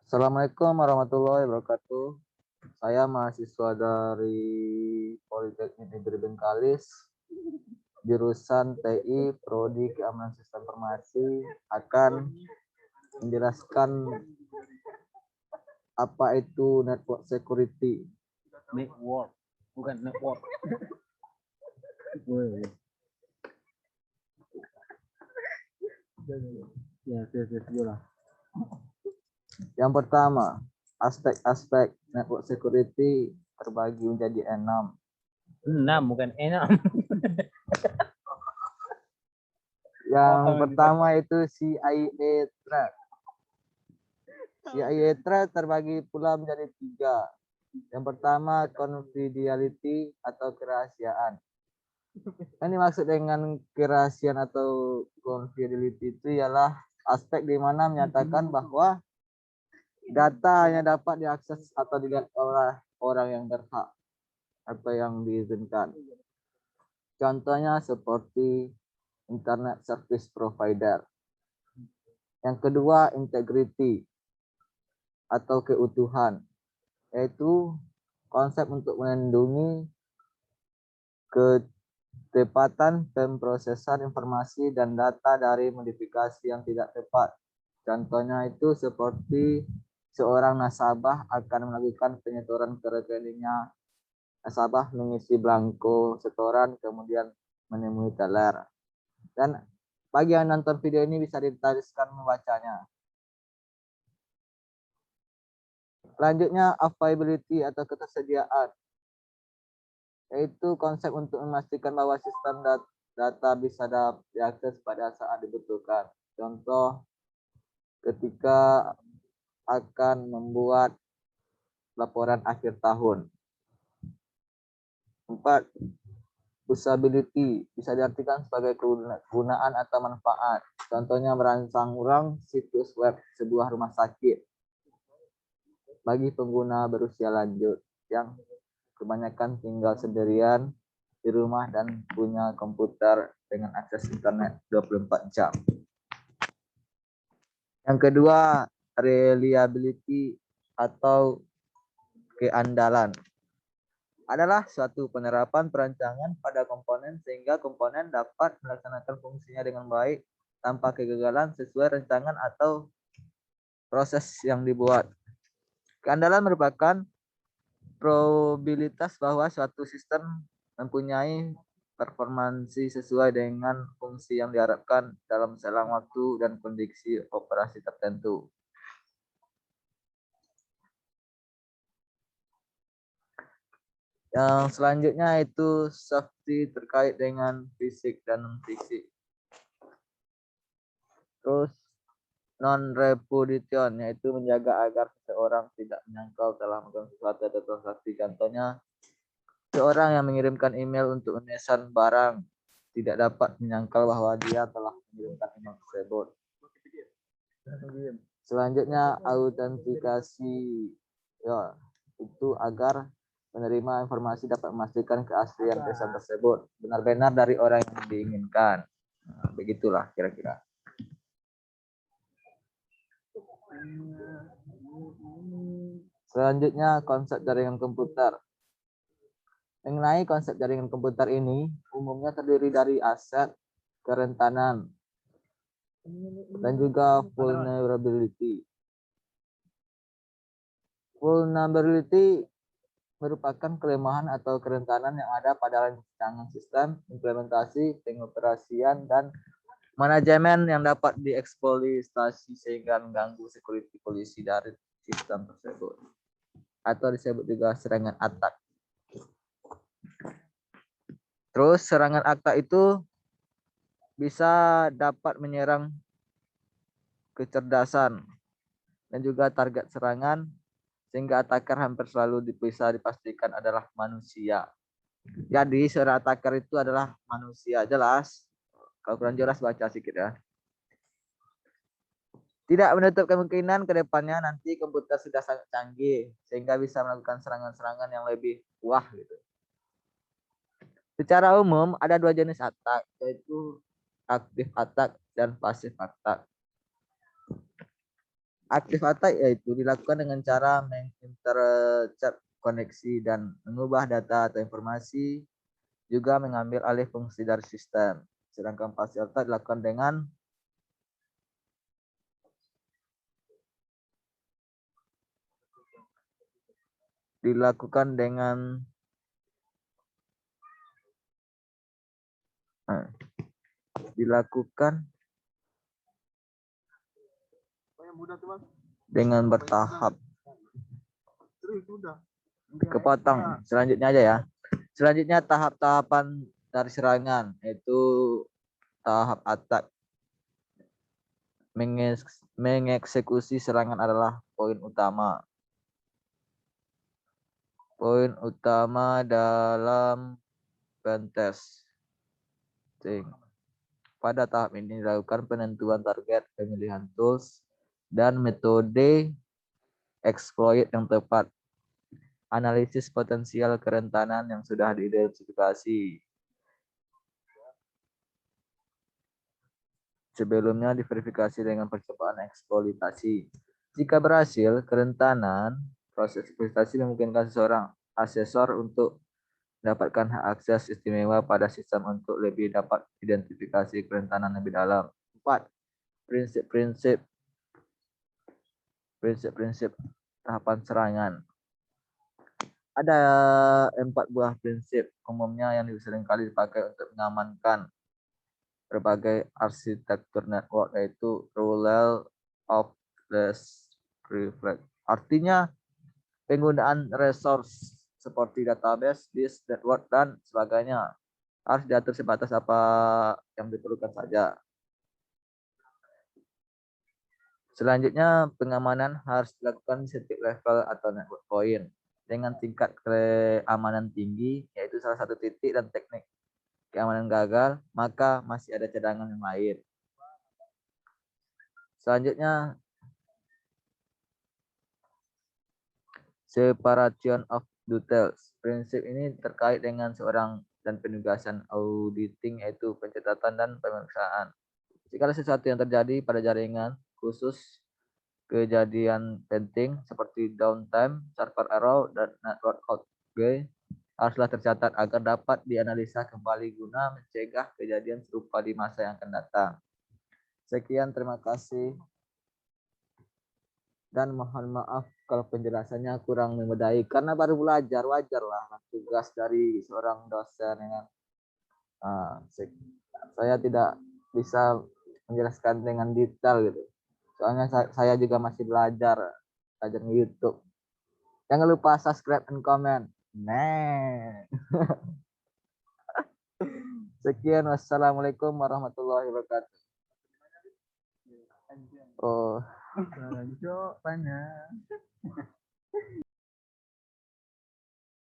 Assalamualaikum warahmatullahi wabarakatuh. Saya mahasiswa dari Politeknik Negeri Bengkalis, jurusan TI, Prodi Keamanan Sistem Informasi, akan menjelaskan apa itu network security. Network, bukan network. Ya. Yang pertama, aspek-aspek network security terbagi menjadi 6. 6 bukan 6. Yang pertama itu CIA threat. CIA threat terbagi pula menjadi 3. Yang pertama, confidentiality atau kerahasiaan. Ini maksud dengan kerahasiaan atau confidentiality itu ialah aspek di mana menyatakan bahwa data hanya dapat diakses atau dilihat oleh orang yang berhak atau yang diizinkan. Contohnya seperti internet service provider. Yang kedua, integrity atau keutuhan, yaitu konsep untuk melindungi ketepatan pemrosesan informasi dan data dari modifikasi yang tidak tepat. Contohnya itu seperti seorang nasabah akan melakukan penyetoran ke rekeningnya. Nasabah mengisi belangko setoran kemudian menemui teller. Dan bagi yang nonton video ini bisa dituliskan membacanya. Selanjutnya, availability atau ketersediaan, yaitu konsep untuk memastikan bahwa sistem data bisa diakses pada saat dibutuhkan. Contoh, ketika akan membuat laporan akhir tahun. 4. Usability bisa diartikan sebagai kegunaan atau manfaat. Contohnya merancang ulang situs web sebuah rumah sakit bagi pengguna berusia lanjut yang kebanyakan tinggal sendirian di rumah dan punya komputer dengan akses internet 24 jam. Yang kedua, reliability atau keandalan adalah suatu penerapan perancangan pada komponen sehingga komponen dapat melaksanakan fungsinya dengan baik tanpa kegagalan sesuai rancangan atau proses yang dibuat. Keandalan merupakan probabilitas bahwa suatu sistem mempunyai performansi sesuai dengan fungsi yang diharapkan dalam selang waktu dan kondisi operasi tertentu. Yang selanjutnya itu safety terkait dengan fisik dan non-fisik. Terus non-repudiation, yaitu menjaga agar seseorang tidak menyangkal telah melakukan sesuatu atau transaksi. Contohnya, seorang yang mengirimkan email untuk memesan barang tidak dapat menyangkal bahwa dia telah mengirimkan email tersebut. Selanjutnya, autentikasi, ya, itu agar menerima informasi dapat memastikan keaslian pesan tersebut benar-benar dari orang yang diinginkan. Nah, begitulah kira-kira. Selanjutnya, konsep jaringan komputer. Mengenai konsep jaringan komputer ini, umumnya terdiri dari aset, kerentanan, dan juga vulnerability. Vulnerability merupakan kelemahan atau kerentanan yang ada pada rancangan sistem, implementasi, pengoperasian, dan manajemen yang dapat dieksploitasi sehingga mengganggu security polisi dari sistem tersebut, atau disebut juga serangan attack. Terus serangan attack itu bisa dapat menyerang kecerdasan dan juga target serangan, sehingga attacker hampir selalu bisa dipastikan adalah manusia. Jadi seorang attacker itu adalah manusia, jelas. Kalau kurang jelas baca sedikit ya. Tidak menutup kemungkinan ke depannya nanti komputer sudah sangat canggih sehingga bisa melakukan serangan-serangan yang lebih wah gitu. Secara umum ada 2 jenis attack, yaitu active attack dan passive attack. Aktif attack yaitu dilakukan dengan cara mengintercept koneksi dan mengubah data atau informasi, juga mengambil alih fungsi dari sistem. Sedangkan passive attack dilakukan dengan dengan bertahap. Kepotong. Selanjutnya aja ya. Selanjutnya tahap-tahapan dari serangan, yaitu tahap attack. Mengeksekusi serangan adalah poin utama. Poin utama dalam pentest. Pada tahap ini dilakukan penentuan target, pemilihan tools, dan metode exploit yang tepat. Analisis potensial kerentanan yang sudah diidentifikasi. Sebelumnya diverifikasi dengan percobaan eksploitasi. Jika berhasil, kerentanan proses eksploitasi memungkinkan seseorang asesor untuk mendapatkan hak akses istimewa pada sistem untuk lebih dapat identifikasi kerentanan lebih dalam. 4. Prinsip-prinsip tahapan serangan. Ada 4 buah prinsip umumnya yang seringkali dipakai untuk mengamankan berbagai arsitektur network, yaitu rule of least privilege. Artinya penggunaan resource seperti database, disk, network, dan sebagainya harus diatur sebatas apa yang diperlukan saja. Selanjutnya, pengamanan harus dilakukan di setiap level atau network point dengan tingkat keamanan tinggi, yaitu salah satu titik dan teknik keamanan gagal, maka masih ada cadangan yang lain. Selanjutnya, separation of details. Prinsip ini terkait dengan seorang dan penugasan auditing, yaitu pencatatan dan pemeriksaan. Jika sesuatu yang terjadi pada jaringan, khusus kejadian penting seperti downtime, server error, dan network outage, haruslah tercatat agar dapat dianalisa kembali guna mencegah kejadian serupa di masa yang akan datang. Sekian, terima kasih. Dan mohon maaf kalau penjelasannya kurang memadai karena baru belajar, wajarlah tugas dari seorang dosen ya. Saya tidak bisa menjelaskan dengan detail gitu. Soalnya saya juga masih belajar YouTube. Jangan lupa subscribe dan comment. Nah. Sekian, wassalamualaikum warahmatullahi wabarakatuh. Oh, banyak.